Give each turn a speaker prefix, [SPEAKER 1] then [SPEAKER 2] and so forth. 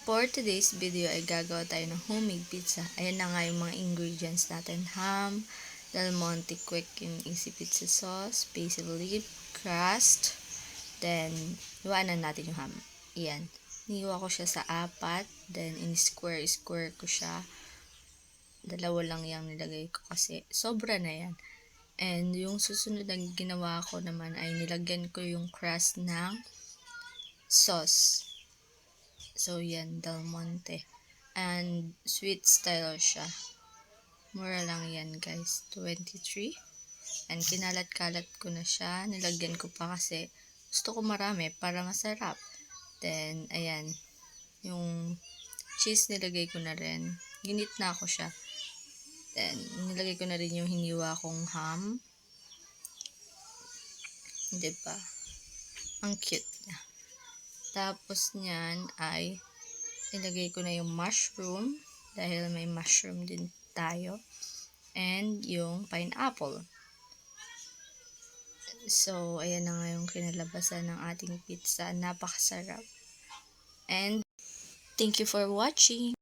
[SPEAKER 1] For today's video ay gagawa tayo ng homemade pizza. Ayan na nga yung mga ingredients natin. Ham, Del Monte Quick yung easy pizza sauce, basil leaf, crust, then iwanan natin yung ham. Ayan. Niwa ko siya sa 4, then in square ko siya. 2 lang yung nilagay ko kasi sobra na yan. And yung susunod na ginawa ko naman ay nilagyan ko yung crust ng sauce. So, yan, Del Monte. And, sweet style siya. Mura lang yan, guys. 23. And, kinalat-kalat ko na siya. Nilagyan ko pa kasi gusto ko marami para masarap. Then, ayan. Yung cheese nilagay ko na rin. Ginit na ako siya. Then, nilagay ko na rin yung hiniwa kong ham. Diba? Ang cute niya. Tapos niyan ay ilagay ko na yung mushroom dahil may mushroom din tayo and yung pineapple. So, ayan na nga yung kinalabasan ng ating pizza. Napakasarap. And thank you for watching.